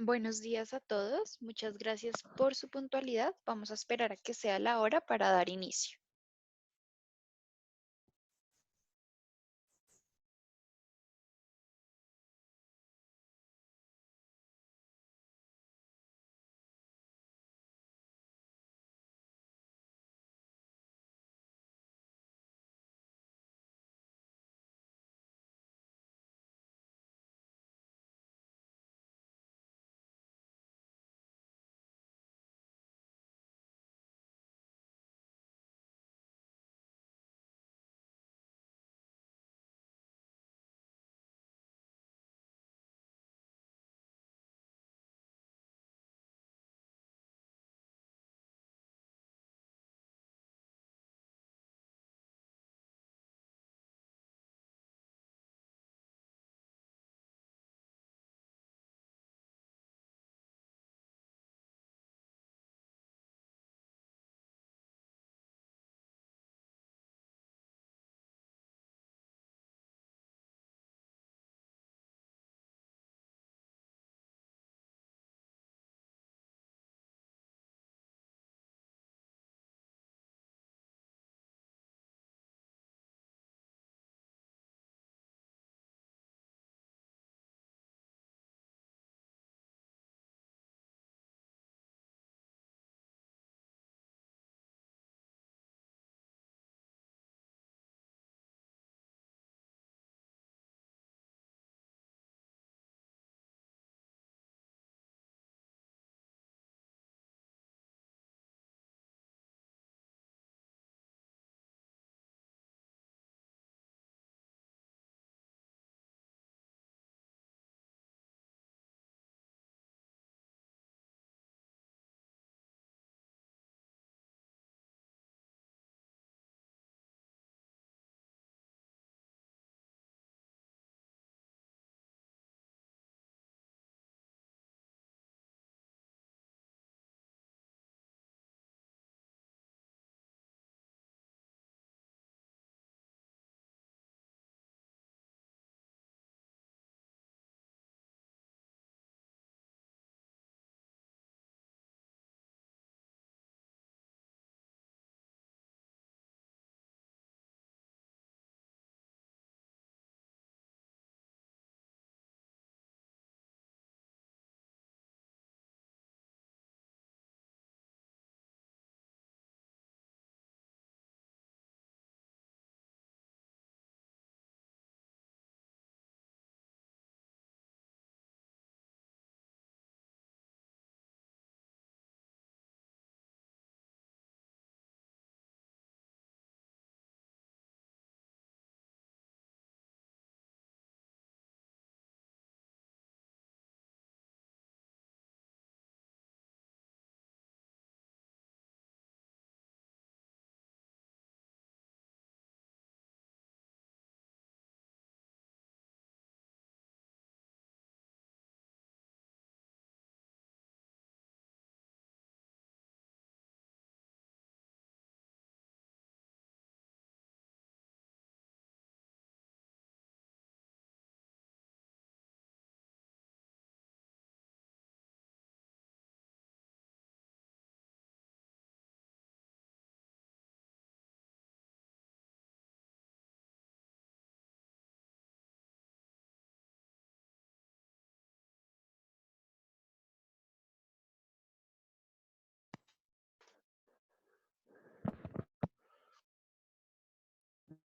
Buenos días a todos. Muchas gracias por su puntualidad. Vamos a esperar a que sea la hora para dar inicio.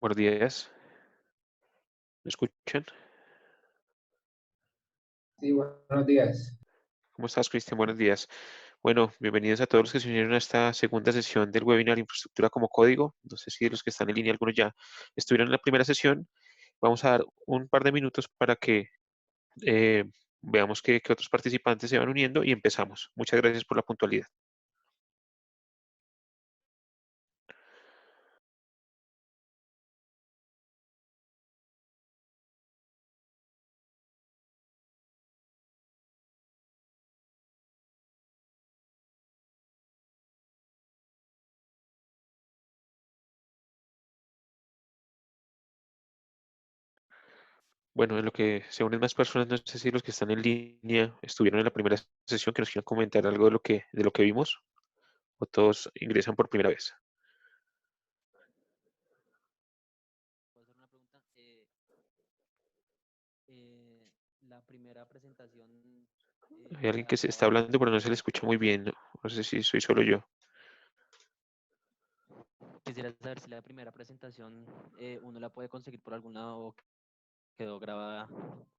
Buenos días, ¿me escuchan? Sí, buenos días. ¿Cómo estás, Cristian? Buenos días. Bueno, bienvenidos a todos los que se unieron a esta segunda sesión del webinar Infraestructura como Código. No sé si de los que están en línea, algunos ya estuvieron en la primera sesión. Vamos a dar un par de minutos para que eh, veamos qué otros participantes se van uniendo y empezamos. Muchas gracias por la puntualidad. Bueno, en lo que se unen más personas, no sé si los que están en línea estuvieron en la primera sesión, que nos quieran comentar algo de lo que vimos, o todos ingresan por primera vez. ¿Puedo hacer una pregunta? Eh, la primera presentación Hay alguien queda que se está grabada. hablando, pero no se le escucha muy bien. No sé si soy solo yo. Quisiera saber si la primera presentación uno la puede conseguir por algún lado o quedó grabada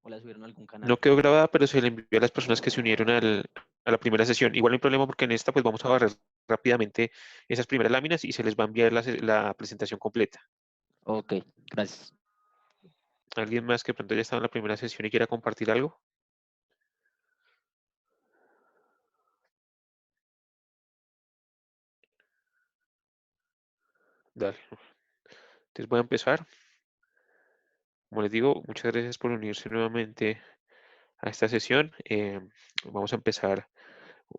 o la subieron a algún No canal. quedó grabada, pero se le envió a las personas que se unieron a la primera sesión. Igual no hay problema porque en esta pues vamos a barrer rápidamente esas primeras láminas y se les va a enviar la presentación completa. Ok, gracias. ¿Alguien más que pronto haya estado en la primera sesión y quiera compartir algo? Dale. Entonces voy a empezar. Como les digo, muchas gracias por unirse nuevamente a esta sesión. Vamos a empezar,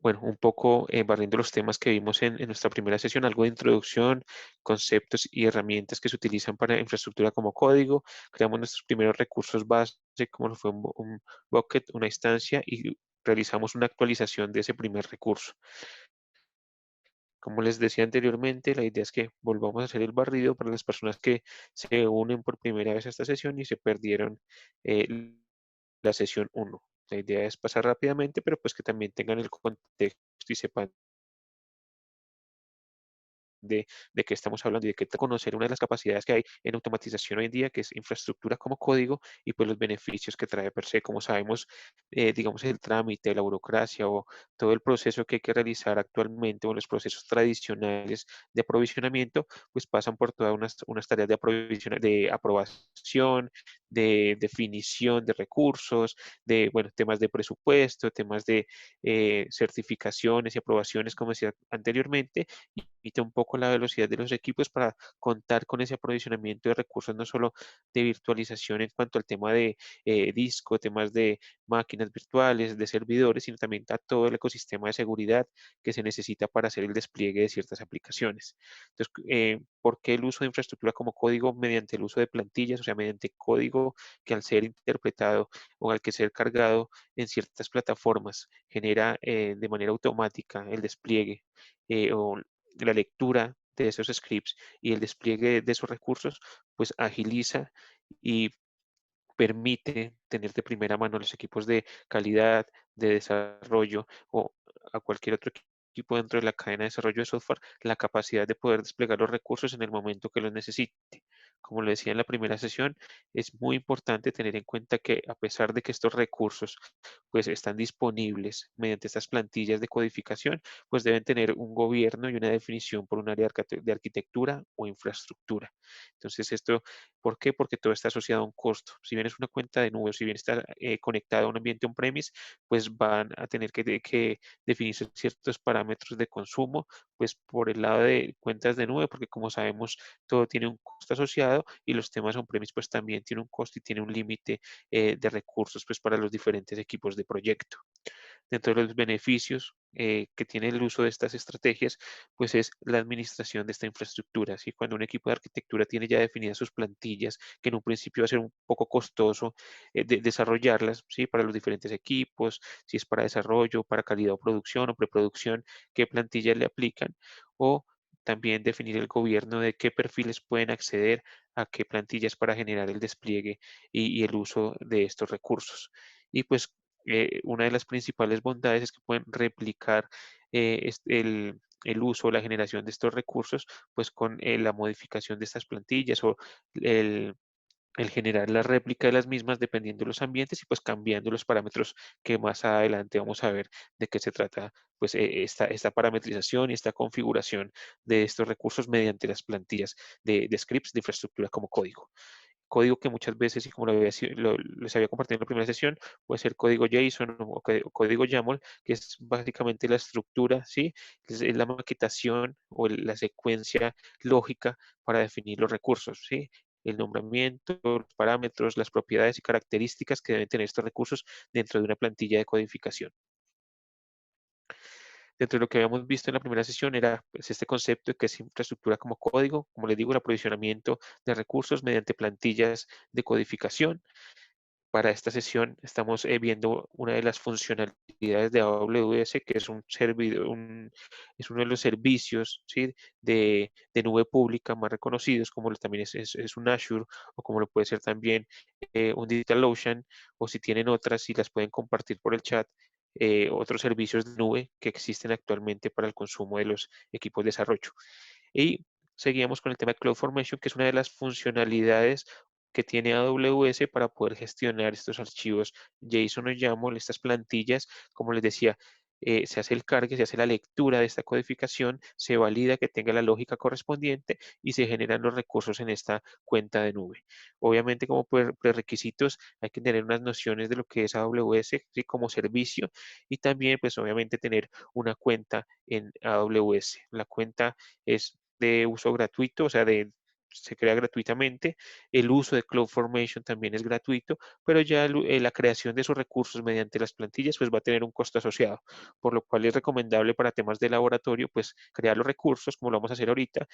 bueno, un poco barriendo los temas que vimos en nuestra primera sesión, algo de introducción, conceptos y herramientas que se utilizan para infraestructura como código. Creamos nuestros primeros recursos base, como lo fue un bucket, una instancia, y realizamos una actualización de ese primer recurso. Como les decía anteriormente, la idea es que volvamos a hacer el barrido para las personas que se unen por primera vez a esta sesión y se perdieron eh, la sesión uno. La idea es pasar rápidamente, pero pues que también tengan el contexto y sepan de qué estamos hablando y de qué conocer una de las capacidades que hay en automatización hoy en día, que es infraestructura como código y pues los beneficios que trae per se. Como sabemos, digamos, el trámite, la burocracia o todo el proceso que hay que realizar actualmente o los procesos tradicionales de aprovisionamiento, pues pasan por todas unas tareas de aprobación, de definición de recursos, de, bueno, temas de presupuesto, temas de certificaciones y aprobaciones, como decía anteriormente, limita un poco la velocidad de los equipos para contar con ese aprovisionamiento de recursos, no solo de virtualización en cuanto al tema de disco, temas de máquinas virtuales, de servidores, sino también a todo el ecosistema de seguridad que se necesita para hacer el despliegue de ciertas aplicaciones. Entonces, ¿por qué el uso de infraestructura como código mediante el uso de plantillas, o sea, mediante código que al ser interpretado o al que ser cargado en ciertas plataformas genera de manera automática el despliegue o la lectura de esos scripts y el despliegue de esos recursos, pues agiliza y permite tener de primera mano a los equipos de calidad, de desarrollo o a cualquier otro equipo dentro de la cadena de desarrollo de software la capacidad de poder desplegar los recursos en el momento que los necesite. Como lo decía en la primera sesión, es muy importante tener en cuenta que a pesar de que estos recursos pues están disponibles mediante estas plantillas de codificación, pues deben tener un gobierno y una definición por un área de arquitectura o infraestructura. Entonces, esto, ¿por qué? Porque todo está asociado a un costo. Si bien es una cuenta de nube, si bien está conectada a un ambiente on-premise, pues van a tener que definirse ciertos parámetros de consumo, pues por el lado de cuentas de nube, porque como sabemos, todo tiene un costo asociado y los temas on-premise pues también tienen un costo y tiene un límite de recursos pues para los diferentes equipos de proyecto. Dentro de los beneficios que tiene el uso de estas estrategias, pues es la administración de esta infraestructura. ¿Sí? Cuando un equipo de arquitectura tiene ya definidas sus plantillas, que en un principio va a ser un poco costoso desarrollarlas, ¿sí? Para los diferentes equipos, si es para desarrollo, para calidad o producción o preproducción, qué plantillas le aplican, o también definir el gobierno de qué perfiles pueden acceder a qué plantillas para generar el despliegue y el uso de estos recursos. Y pues una de las principales bondades es que pueden replicar el uso o la generación de estos recursos, pues con la modificación de estas plantillas o el, el generar la réplica de las mismas dependiendo de los ambientes y pues cambiando los parámetros que más adelante vamos a ver de qué se trata pues esta parametrización y esta configuración de estos recursos mediante las plantillas de scripts de infraestructura como código que muchas veces, y como les había compartido en la primera sesión, puede ser código JSON o código YAML, que es básicamente la estructura, ¿sí? Es la maquetación o la secuencia lógica para definir los recursos, ¿sí? El nombramiento, los parámetros, las propiedades y características que deben tener estos recursos dentro de una plantilla de codificación. Dentro de lo que habíamos visto en la primera sesión era pues, este concepto de que es infraestructura como código, como les digo, el aprovisionamiento de recursos mediante plantillas de codificación. para esta sesión estamos viendo una de las funcionalidades de AWS, que es un servidor, es uno de los servicios, ¿sí? de nube pública más reconocidos, como también es un Azure, o como lo puede ser también un DigitalOcean, o si tienen otras, si las pueden compartir por el chat, otros servicios de nube que existen actualmente para el consumo de los equipos de desarrollo. Y seguíamos con el tema de CloudFormation, que es una de las funcionalidades que tiene AWS para poder gestionar estos archivos JSON o YAML, estas plantillas. Como les decía, se hace el cargue, se hace la lectura de esta codificación, se valida que tenga la lógica correspondiente y se generan los recursos en esta cuenta de nube. Obviamente, como prerequisitos, hay que tener unas nociones de lo que es AWS, ¿sí? como servicio, y también, pues obviamente, tener una cuenta en AWS. La cuenta es de uso gratuito, o sea, se crea gratuitamente. El uso de CloudFormation también es gratuito, pero ya la creación de esos recursos mediante las plantillas pues va a tener un costo asociado, por lo cual es recomendable para temas de laboratorio pues crear los recursos, como lo vamos a hacer ahorita,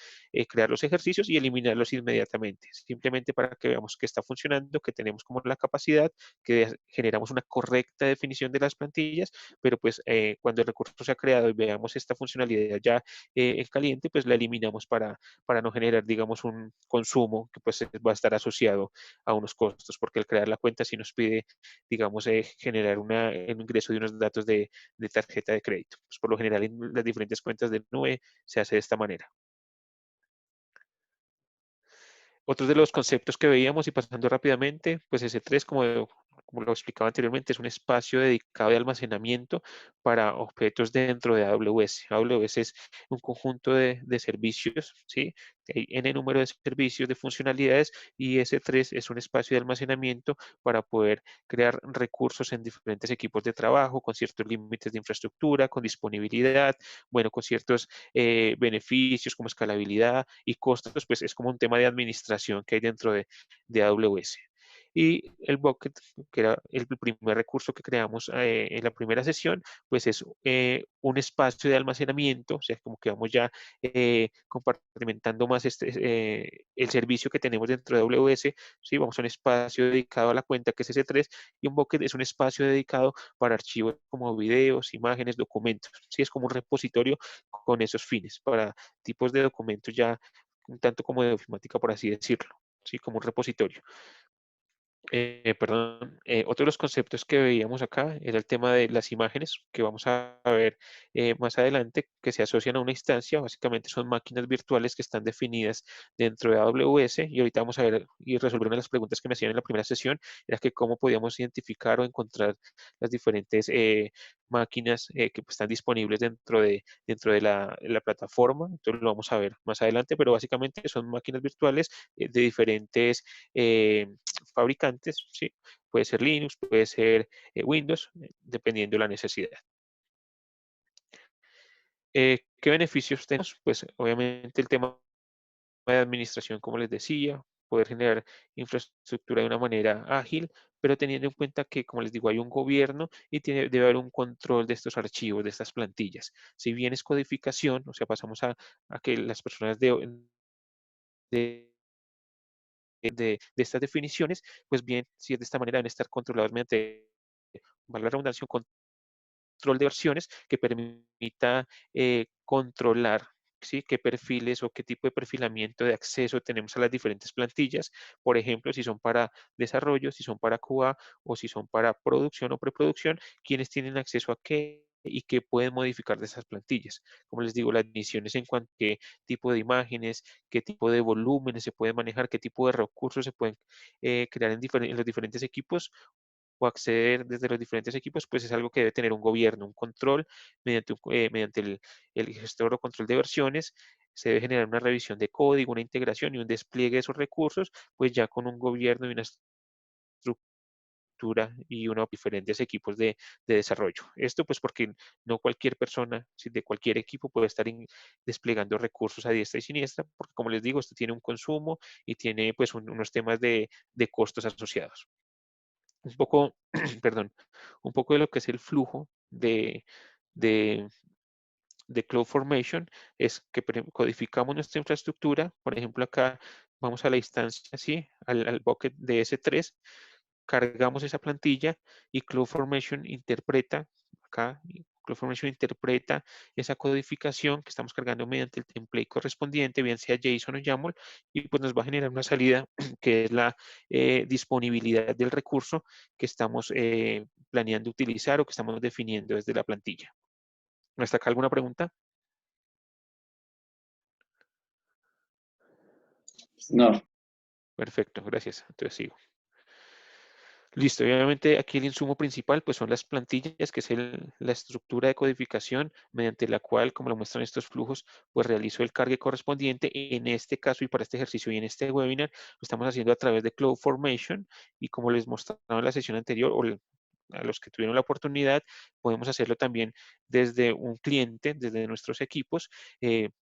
crear los ejercicios y eliminarlos inmediatamente, simplemente para que veamos que está funcionando, que tenemos como la capacidad, que generamos una correcta definición de las plantillas, pero pues cuando el recurso se ha creado y veamos esta funcionalidad ya en caliente, pues la eliminamos para no generar, digamos, un consumo que pues va a estar asociado a unos costos, porque al crear la cuenta sí nos pide, digamos, generar el ingreso de unos datos de tarjeta de crédito. Pues por lo general en las diferentes cuentas de nube se hace de esta manera. Otros de los conceptos que veíamos y pasando rápidamente, pues S3, como lo explicaba anteriormente, es un espacio dedicado de almacenamiento para objetos dentro de AWS. AWS es un conjunto de servicios, ¿sí? Hay N número de servicios, de funcionalidades, y S3 es un espacio de almacenamiento para poder crear recursos en diferentes equipos de trabajo, con ciertos límites de infraestructura, con disponibilidad, bueno, con ciertos beneficios como escalabilidad y costos, pues es como un tema de administración que hay dentro de AWS. Y el bucket, que era el primer recurso que creamos en la primera sesión, pues es un espacio de almacenamiento, o sea, como que vamos ya compartimentando más el servicio que tenemos dentro de AWS, ¿sí? Vamos a un espacio dedicado a la cuenta que es S3, y un bucket es un espacio dedicado para archivos como videos, imágenes, documentos, ¿sí? Es como un repositorio con esos fines, para tipos de documentos ya un tanto como de ofimática, por así decirlo, ¿sí? Como un repositorio. Perdón, otro de los conceptos que veíamos acá era el tema de las imágenes, que vamos a ver más adelante, que se asocian a una instancia. Básicamente son máquinas virtuales que están definidas dentro de AWS, y ahorita vamos a ver y resolver una de las preguntas que me hacían en la primera sesión, era que cómo podíamos identificar o encontrar las diferentes máquinas que pues, están disponibles dentro de la plataforma. Entonces lo vamos a ver más adelante, pero básicamente son máquinas virtuales de diferentes fabricantes, ¿sí? Puede ser Linux, puede ser Windows, dependiendo de la necesidad. ¿Qué beneficios tenemos? Pues obviamente el tema de administración, como les decía, poder generar infraestructura de una manera ágil, pero teniendo en cuenta que, como les digo, hay un gobierno y debe haber un control de estos archivos, de estas plantillas. Si bien es codificación, o sea, pasamos a que las personas de de estas definiciones, pues bien, si es de esta manera, deben estar controlados mediante, valga la redundancia, un control de versiones que permita controlar, ¿sí? qué perfiles o qué tipo de perfilamiento de acceso tenemos a las diferentes plantillas. Por ejemplo, si son para desarrollo, si son para QA o si son para producción o preproducción, quiénes tienen acceso a qué y qué pueden modificar de esas plantillas. Como les digo, las definiciones en cuanto a qué tipo de imágenes, qué tipo de volúmenes se pueden manejar, qué tipo de recursos se pueden crear en los diferentes equipos o acceder desde los diferentes equipos, pues es algo que debe tener un gobierno, un control mediante el gestor o control de versiones. Se debe generar una revisión de código, una integración y un despliegue de esos recursos, pues ya con un gobierno y una estructura y unos diferentes equipos de desarrollo. Esto pues porque no cualquier persona de cualquier equipo puede estar desplegando recursos a diestra y siniestra, porque como les digo, esto tiene un consumo y tiene pues unos temas de costos asociados. Un poco, perdón, un poco de lo que es el flujo de, de CloudFormation es que codificamos nuestra infraestructura. Por ejemplo, acá vamos a la instancia, ¿sí? al bucket de S3. cargamos esa plantilla y CloudFormation interpreta, acá, CloudFormation interpreta esa codificación que estamos cargando mediante el template correspondiente, bien sea JSON o YAML, y pues nos va a generar una salida que es la disponibilidad del recurso que estamos planeando utilizar o que estamos definiendo desde la plantilla. ¿Hasta acá alguna pregunta? No. Perfecto, gracias. Entonces sigo. Listo, y obviamente aquí el insumo principal pues son las plantillas, que es la estructura de codificación mediante la cual, como lo muestran estos flujos, pues realizo el cargue correspondiente. En este caso y para este ejercicio y en este webinar, lo estamos haciendo a través de CloudFormation y como les mostraba en la sesión anterior o a los que tuvieron la oportunidad, podemos hacerlo también desde un cliente, desde nuestros equipos,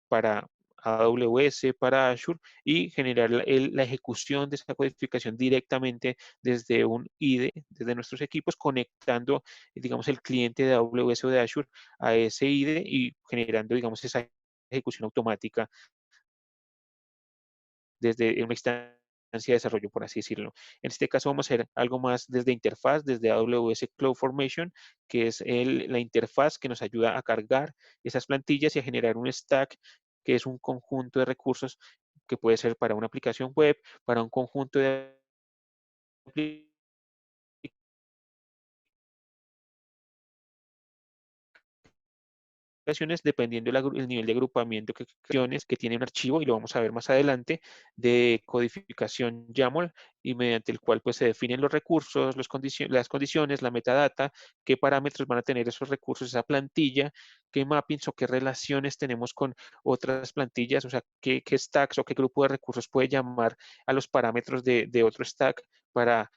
para AWS, para Azure y generar la ejecución de esa codificación directamente desde un IDE, desde nuestros equipos, conectando, digamos, el cliente de AWS o de Azure a ese IDE y generando, digamos, esa ejecución automática desde una instancia de desarrollo, por así decirlo. En este caso vamos a hacer algo más desde interfaz, desde AWS CloudFormation, que es la interfaz que nos ayuda a cargar esas plantillas y a generar un stack, que es un conjunto de recursos que puede ser para una aplicación web, para un conjunto de dependiendo el nivel de agrupamiento que tiene un archivo, y lo vamos a ver más adelante, de codificación YAML, y mediante el cual pues se definen los recursos, las condiciones, la metadata, qué parámetros van a tener esos recursos, esa plantilla, qué mappings o qué relaciones tenemos con otras plantillas, o sea, qué stacks o qué grupo de recursos puede llamar a los parámetros de otro stack para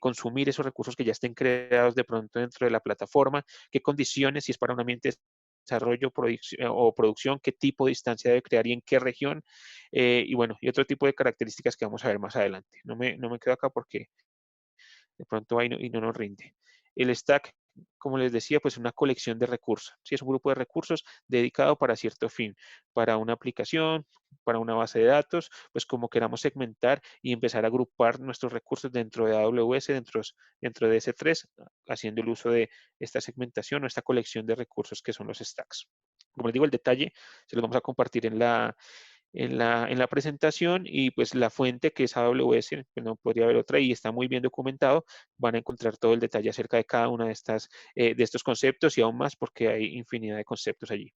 consumir esos recursos que ya estén creados de pronto dentro de la plataforma, qué condiciones, si es para un ambiente desarrollo o producción, qué tipo de instancia debe crear y en qué región, y bueno, y otro tipo de características que vamos a ver más adelante. No me quedo acá porque de pronto ahí no nos rinde. El stack, como les decía, pues es una colección de recursos. ¿Sí? Es un grupo de recursos dedicado para cierto fin, para una aplicación, para una base de datos, pues como queramos segmentar y empezar a agrupar nuestros recursos dentro de AWS, dentro de S3, haciendo el uso de esta segmentación o esta colección de recursos que son los stacks. Como les digo, el detalle se los vamos a compartir en la presentación, y pues la fuente, que es AWS, pues no podría haber otra y está muy bien documentado. Van a encontrar todo el detalle acerca de cada una de estos conceptos y aún más, porque hay infinidad de conceptos allí.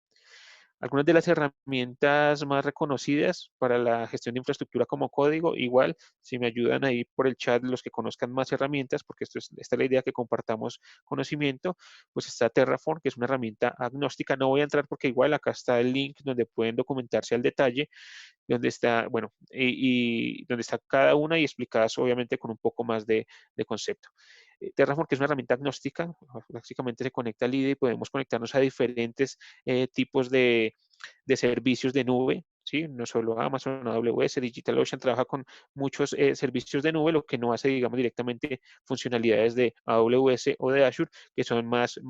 Algunas de las herramientas más reconocidas para la gestión de infraestructura como código, igual, si me ayudan ahí por el chat los que conozcan más herramientas, porque esta es la idea, que compartamos conocimiento, pues está Terraform, que es una herramienta agnóstica. No voy a entrar porque igual acá está el link donde pueden documentarse al detalle, donde está, bueno, y donde está cada una y explicadas obviamente con un poco más de concepto. Terraform, que es una herramienta agnóstica, básicamente se conecta al IDE y podemos conectarnos a diferentes tipos de servicios de nube, ¿sí? No solo Amazon, AWS, DigitalOcean trabaja con muchos servicios de nube, lo que no hace, digamos, directamente funcionalidades de AWS o de Azure, que son más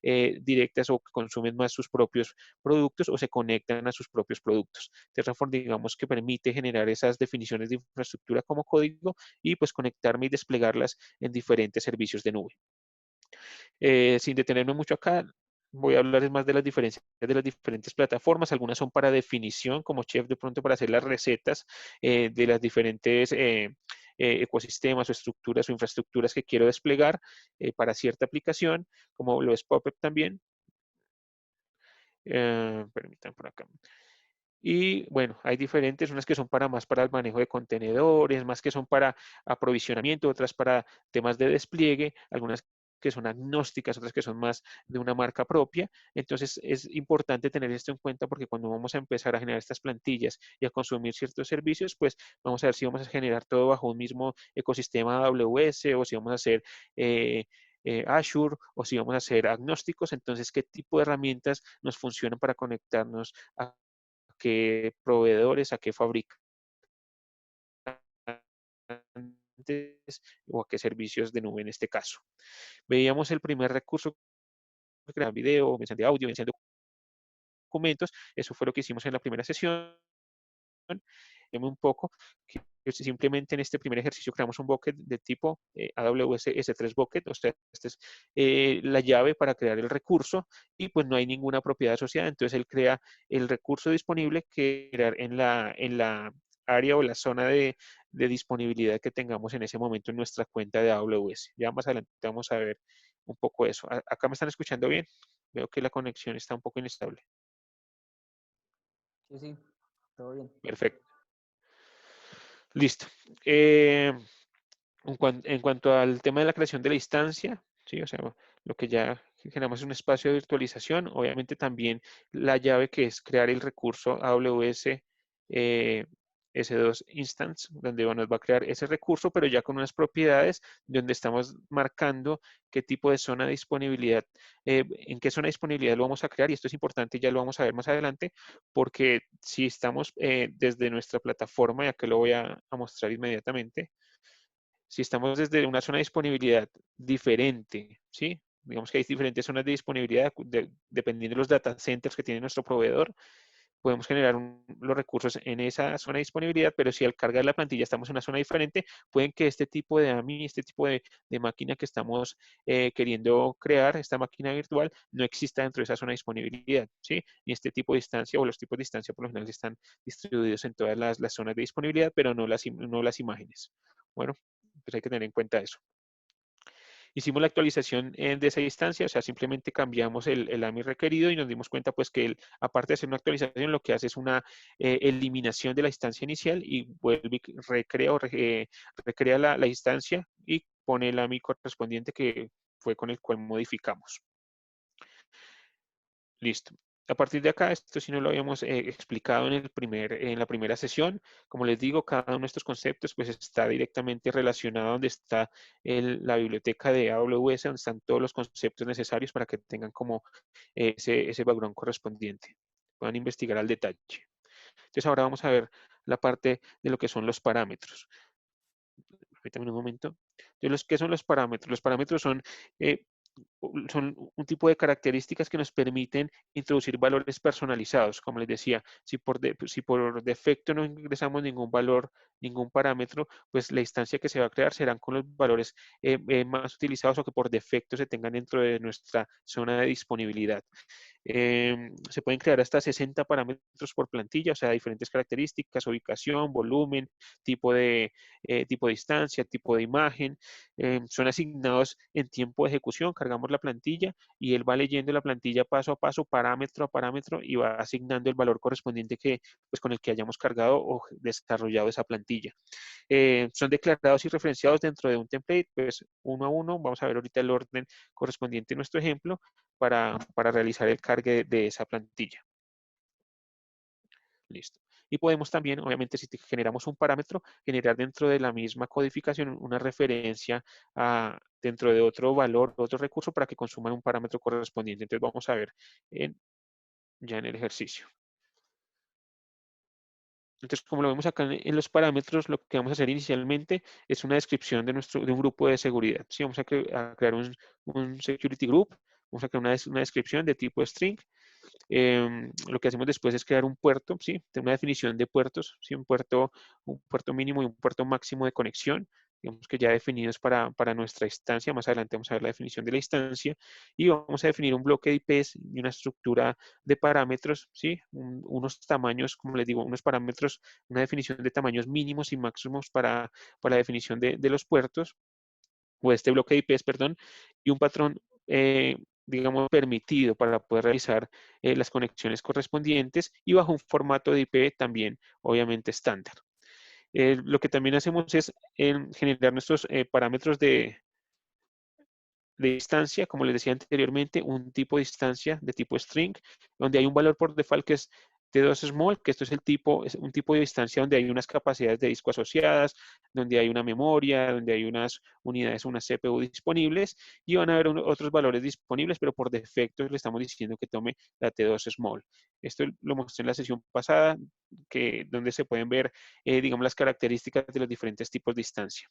directas o que consumen más sus propios productos o se conectan a sus propios productos. Terraform, digamos, que permite generar esas definiciones de infraestructura como código y pues conectarme y desplegarlas en diferentes servicios de nube. Sin detenerme mucho acá, voy a hablar más de las diferencias de las diferentes plataformas. Algunas son para definición, como Chef, de pronto para hacer las recetas de las diferentes ecosistemas o estructuras o infraestructuras que quiero desplegar para cierta aplicación, como lo es Puppet también. Permítanme por acá. Y bueno, hay diferentes, unas que son más para el manejo de contenedores, más que son para aprovisionamiento, otras para temas de despliegue, algunas que son agnósticas, otras que son más de una marca propia. Entonces es importante tener esto en cuenta, porque cuando vamos a empezar a generar estas plantillas y a consumir ciertos servicios, pues vamos a ver si vamos a generar todo bajo un mismo ecosistema AWS o si vamos a hacer Azure o si vamos a hacer agnósticos. Entonces, ¿qué tipo de herramientas nos funcionan para conectarnos a qué proveedores, a qué fabricantes o a qué servicios de nube en este caso? Veíamos el primer recurso, que era video, mensaje de audio, mensaje de documentos. Eso fue lo que hicimos en la primera sesión. Un poco simplemente en este primer ejercicio creamos un bucket de tipo AWS S3 bucket, o sea, esta es la llave para crear el recurso y pues no hay ninguna propiedad asociada, entonces él crea el recurso disponible que crear en la área o la zona de disponibilidad que tengamos en ese momento en nuestra cuenta de AWS. Ya más adelante vamos a ver un poco eso. ¿Acá me están escuchando bien? Veo que la conexión está un poco inestable. Sí, sí, todo bien. Perfecto. Listo. En cuanto al tema de la creación de la instancia, ¿sí? O sea, lo que ya generamos es un espacio de virtualización, obviamente también la llave que es crear el recurso AWS S2 Instance, donde nos va a crear ese recurso, pero ya con unas propiedades donde estamos marcando qué tipo de zona de disponibilidad, en qué zona de disponibilidad lo vamos a crear, y esto es importante, ya lo vamos a ver más adelante, porque si estamos desde nuestra plataforma, ya que lo voy a mostrar inmediatamente, si estamos desde una zona de disponibilidad diferente, ¿sí? Digamos que hay diferentes zonas de disponibilidad dependiendo de los data centers que tiene nuestro proveedor, podemos generar los recursos en esa zona de disponibilidad, pero si al cargar la plantilla estamos en una zona diferente, pueden que este tipo de AMI, este tipo de máquina que estamos queriendo crear, esta máquina virtual, no exista dentro de esa zona de disponibilidad, ¿sí? Y este tipo de distancia o los tipos de distancia por lo general están distribuidos en todas las zonas de disponibilidad, pero no las imágenes. Bueno, pues hay que tener en cuenta eso. Hicimos la actualización de esa instancia, o sea, simplemente cambiamos el AMI requerido y nos dimos cuenta pues que él, aparte de hacer una actualización, lo que hace es una eliminación de la instancia inicial y vuelve y recrea la instancia y pone el AMI correspondiente que fue con el cual modificamos. Listo. A partir de acá, esto sí no lo habíamos explicado en la primera sesión. Como les digo, cada uno de estos conceptos pues está directamente relacionado donde está la biblioteca de AWS, donde están todos los conceptos necesarios para que tengan como ese background correspondiente. Puedan investigar al detalle. Entonces ahora vamos a ver la parte de lo que son los parámetros. Permítanme un momento. Entonces, ¿qué son los parámetros? Los parámetros eh, son un tipo de características que nos permiten introducir valores personalizados. Como les decía, si por defecto no ingresamos ningún valor, ningún parámetro, pues la instancia que se va a crear serán con los valores más utilizados o que por defecto se tengan dentro de nuestra zona de disponibilidad. Se pueden crear hasta 60 parámetros por plantilla, o sea, diferentes características, ubicación, volumen, tipo de distancia, tipo de imagen. Son asignados en tiempo de ejecución, cargamos la plantilla y él va leyendo la plantilla paso a paso, parámetro a parámetro y va asignando el valor correspondiente pues, con el que hayamos cargado o desarrollado esa plantilla. Son declarados y referenciados dentro de un template, pues uno a uno. Vamos a ver ahorita el orden correspondiente en nuestro ejemplo para realizar el cargue de esa plantilla. Listo. Y podemos también, obviamente, si generamos un parámetro, generar dentro de la misma codificación una referencia dentro de otro valor, otro recurso para que consuman un parámetro correspondiente. Entonces vamos a ver ya en el ejercicio. Entonces, como lo vemos acá en los parámetros, lo que vamos a hacer inicialmente es una descripción de un grupo de seguridad. ¿Sí? Vamos a crear un security group, vamos a crear una descripción de tipo string. Lo que hacemos después es crear un puerto, ¿sí? Una definición de puertos, ¿sí? Un puerto mínimo y un puerto máximo de conexión, digamos que ya definidos para nuestra instancia. Más adelante vamos a ver la definición de la instancia y vamos a definir un bloque de IPs y una estructura de parámetros, ¿sí? Unos tamaños, como les digo, unos parámetros, una definición de tamaños mínimos y máximos para la definición de los puertos o este bloque de IPs, perdón, y un patrón, digamos, permitido para poder realizar las conexiones correspondientes y bajo un formato de IP también, obviamente, estándar. Lo que también hacemos es generar nuestros parámetros de distancia, como les decía anteriormente, un tipo de distancia de tipo string, donde hay un valor por default que es T2 small, que esto es un tipo de distancia donde hay unas capacidades de disco asociadas, donde hay una memoria, donde hay unas unidades, una CPU disponibles, y van a haber otros valores disponibles, pero por defecto le estamos diciendo que tome la T2 small. Esto lo mostré en la sesión pasada, donde se pueden ver, digamos, las características de los diferentes tipos de distancia.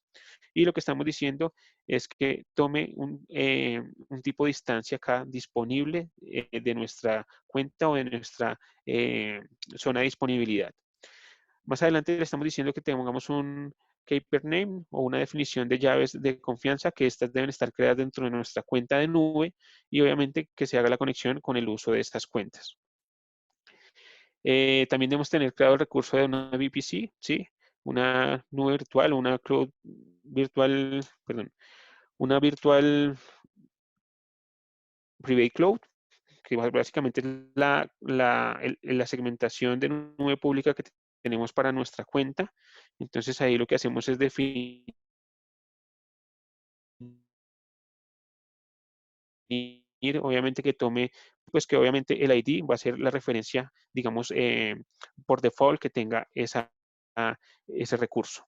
Y lo que estamos diciendo es que tome un tipo de instancia acá disponible de nuestra cuenta o de nuestra zona de disponibilidad. Más adelante le estamos diciendo que tengamos un keeper name o una definición de llaves de confianza, que estas deben estar creadas dentro de nuestra cuenta de nube y obviamente que se haga la conexión con el uso de estas cuentas. También debemos tener creado el recurso de una VPC, ¿sí? Una nube virtual, una cloud virtual, perdón, una virtual private cloud, que básicamente es la segmentación de nube pública que tenemos para nuestra cuenta. Entonces ahí lo que hacemos es definir obviamente que tome, pues que obviamente el ID va a ser la referencia, digamos, por default que tenga ese recurso.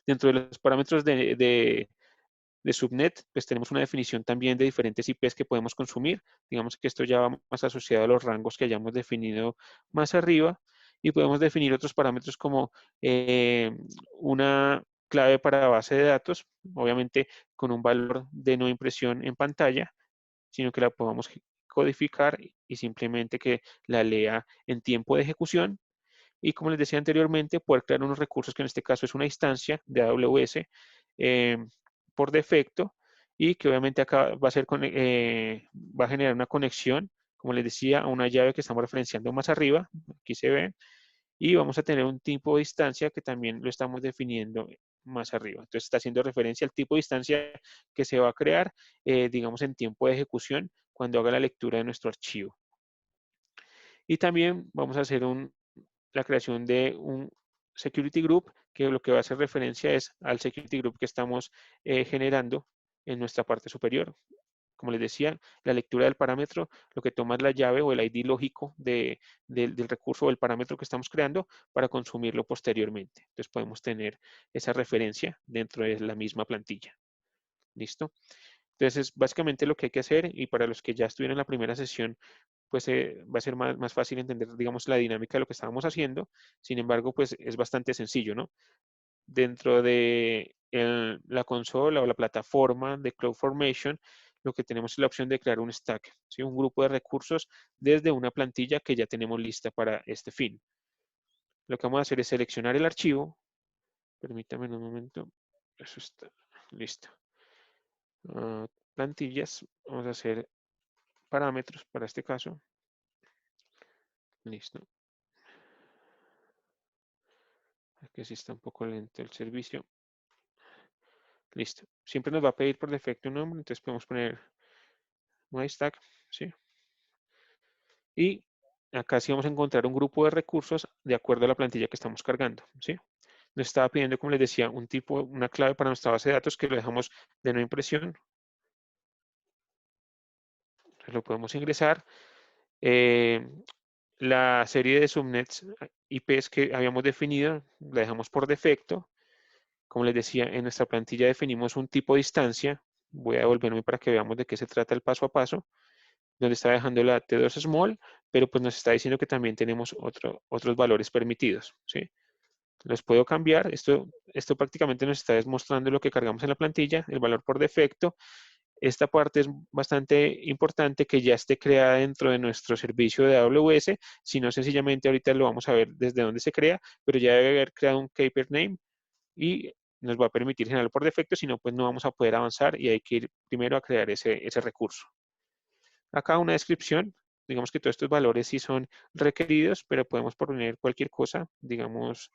Dentro de los parámetros de subnet, pues tenemos una definición también de diferentes IPs que podemos consumir. Digamos que esto ya va más asociado a los rangos que hayamos definido más arriba y podemos definir otros parámetros como una clave para base de datos, obviamente con un valor de no impresión en pantalla, sino que la podamos codificar y simplemente que la lea en tiempo de ejecución. Y como les decía anteriormente, poder crear unos recursos que en este caso es una instancia de AWS eh, por defecto y que obviamente acá va a, va a generar una conexión, como les decía, a una llave que estamos referenciando más arriba, aquí se ve, y vamos a tener un tipo de instancia que también lo estamos definiendo más arriba. Entonces está haciendo referencia al tipo de instancia que se va a crear, digamos, en tiempo de ejecución cuando haga la lectura de nuestro archivo. Y también vamos a hacer la creación de un security group, que lo que va a hacer referencia es al security group que estamos generando en nuestra parte superior. Como les decía, la lectura del parámetro, lo que toma es la llave o el ID lógico del recurso o el parámetro que estamos creando para consumirlo posteriormente. Entonces podemos tener esa referencia dentro de la misma plantilla. ¿Listo? Entonces, básicamente lo que hay que hacer, y para los que ya estuvieron en la primera sesión, pues va a ser más fácil entender, digamos, la dinámica de lo que estábamos haciendo. Sin embargo, pues es bastante sencillo, ¿no? Dentro de la consola o la plataforma de CloudFormation, lo que tenemos es la opción de crear un stack, ¿sí? Un grupo de recursos desde una plantilla que ya tenemos lista para este fin. Lo que vamos a hacer es seleccionar el archivo. Permítame un momento. Eso está listo. Plantillas. Vamos a hacer parámetros para este caso. Listo. Aquí sí está un poco lento el servicio. Listo. Siempre nos va a pedir por defecto un nombre, entonces podemos poner MyStack, ¿sí? Y acá sí vamos a encontrar un grupo de recursos de acuerdo a la plantilla que estamos cargando, ¿sí? Nos estaba pidiendo, como les decía, una clave para nuestra base de datos que lo dejamos de no impresión. Entonces lo podemos ingresar. La serie de subnets IPs que habíamos definido, la dejamos por defecto. Como les decía, en nuestra plantilla definimos un tipo de instancia. Voy a devolverme para que veamos de qué se trata el paso a paso. Donde está dejando la T2 small, pero pues nos está diciendo que también tenemos otros valores permitidos, ¿sí? Los puedo cambiar. Esto prácticamente nos está demostrando lo que cargamos en la plantilla, el valor por defecto. Esta parte es bastante importante que ya esté creada dentro de nuestro servicio de AWS. Si no, sencillamente ahorita lo vamos a ver desde dónde se crea, pero ya debe haber creado un keeper name y nos va a permitir generarlo por defecto, si no, pues no vamos a poder avanzar y hay que ir primero a crear ese recurso. Acá una descripción, digamos que todos estos valores sí son requeridos, pero podemos poner cualquier cosa, digamos,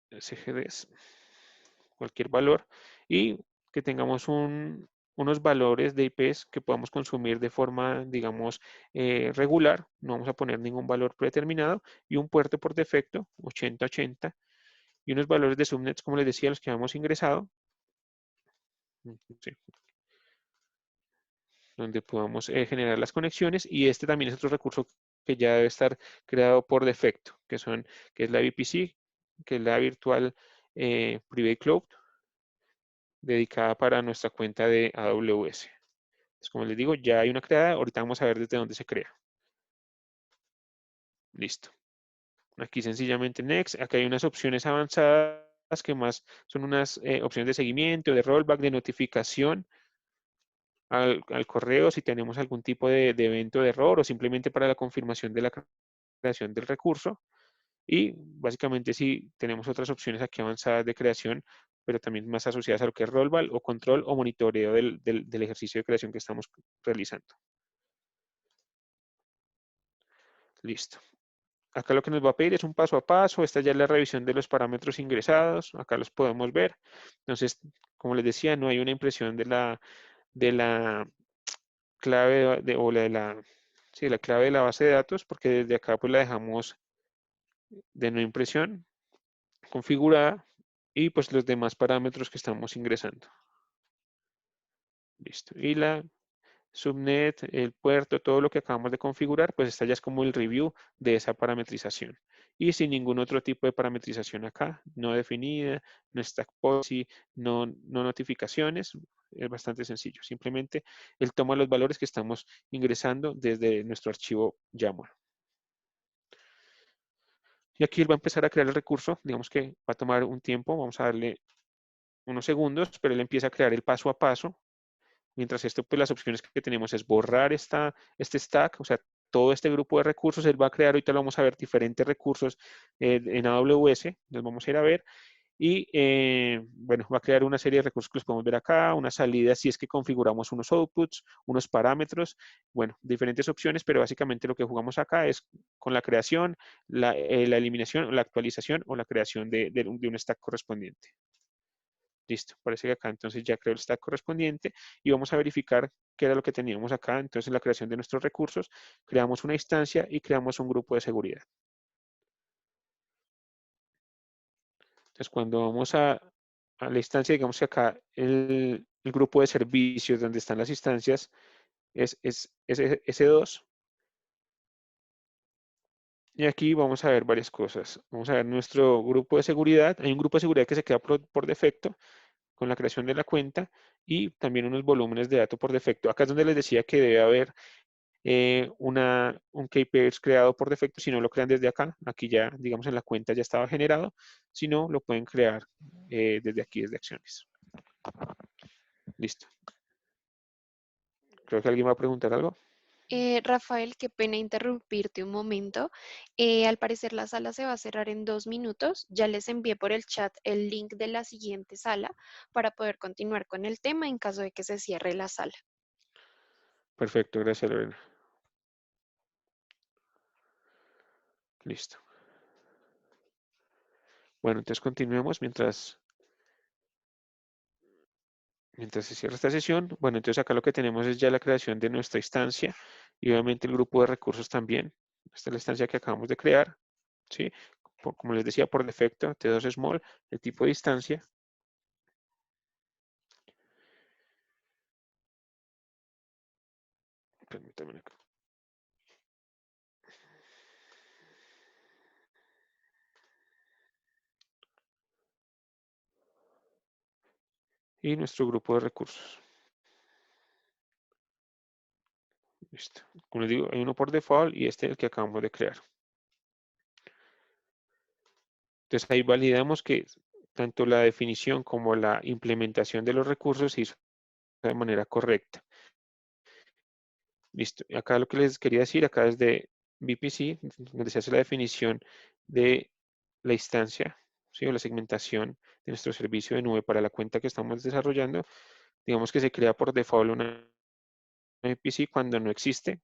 CGDs, cualquier valor, y que tengamos unos valores de IPs que podamos consumir de forma, digamos, regular. No vamos a poner ningún valor predeterminado, y un puerto por defecto, 8080, y unos valores de subnets, como les decía, los que hemos ingresado. Sí, donde podamos generar las conexiones, y este también es otro recurso que ya debe estar creado por defecto, que es la VPC, que es la virtual Private Cloud, dedicada para nuestra cuenta de AWS. Entonces, como les digo, ya hay una creada, ahorita vamos a ver desde dónde se crea. Listo. Aquí sencillamente Next, acá hay unas opciones avanzadas que más son unas opciones de seguimiento, de rollback, de notificación al correo si tenemos algún tipo de evento de error o simplemente para la confirmación de la creación del recurso. Y básicamente sí tenemos otras opciones aquí avanzadas de creación, pero también más asociadas a lo que es rollback o control o monitoreo del ejercicio de creación que estamos realizando. Listo. Acá lo que nos va a pedir es un paso a paso. Esta ya es la revisión de los parámetros ingresados. Acá los podemos ver. Entonces, como les decía, no hay una impresión de la clave o sí, la clave de la base de datos, porque desde acá pues la dejamos de no impresión configurada y pues los demás parámetros que estamos ingresando. Listo. Y la subnet, el puerto, todo lo que acabamos de configurar, pues esta ya es como el review de esa parametrización. Y sin ningún otro tipo de parametrización acá, no definida, no stack policy, no notificaciones, es bastante sencillo. Simplemente él toma los valores que estamos ingresando desde nuestro archivo YAML. Y aquí él va a empezar a crear el recurso, digamos que va a tomar un tiempo, vamos a darle unos segundos, pero él empieza a crear el paso a paso. Mientras esto, pues las opciones que tenemos es borrar este stack, o sea, todo este grupo de recursos. Él va a crear, ahorita lo vamos a ver, diferentes recursos en AWS, los vamos a ir a ver. Y bueno, va a crear una serie de recursos que los podemos ver acá, una salida si es que configuramos unos outputs, unos parámetros, bueno, diferentes opciones, pero básicamente lo que jugamos acá es con la creación, la eliminación, la actualización o la creación de un stack correspondiente. Listo, parece que acá entonces ya creo el stack correspondiente y vamos a verificar qué era lo que teníamos acá. Entonces, la creación de nuestros recursos, creamos una instancia y creamos un grupo de seguridad. Entonces, cuando vamos a la instancia, digamos que acá el grupo de servicios donde están las instancias es S2. Y aquí vamos a ver varias cosas. Vamos a ver nuestro grupo de seguridad. Hay un grupo de seguridad que se queda por defecto con la creación de la cuenta y también unos volúmenes de datos por defecto. Acá es donde les decía que debe haber un KPIs creado por defecto. Si no lo crean desde acá, aquí ya, digamos, en la cuenta ya estaba generado. Si no, lo pueden crear desde aquí, desde acciones. Listo. Creo que alguien va a preguntar algo. Rafael, qué pena interrumpirte un momento. Al parecer la sala se va a cerrar en 2 minutos. Ya les envié por el chat el link de la siguiente sala para poder continuar con el tema en caso de que se cierre la sala. Perfecto, gracias Lorena. Listo. Bueno, entonces continuemos mientras se cierra esta sesión. Bueno, entonces acá lo que tenemos es ya la creación de nuestra instancia y obviamente el grupo de recursos también. Esta es la instancia que acabamos de crear, ¿sí? Como les decía, por defecto, T2 Small, el tipo de instancia. Permítanme acá. Y nuestro grupo de recursos. Listo. Como les digo, hay uno por default y este es el que acabamos de crear. Entonces ahí validamos que tanto la definición como la implementación de los recursos se hizo de manera correcta. Listo. Acá lo que les quería decir, acá desde VPC, donde se hace la definición de la instancia, ¿sí? O la segmentación de nuestro servicio de nube para la cuenta que estamos desarrollando, digamos que se crea por default una VPC cuando no existe,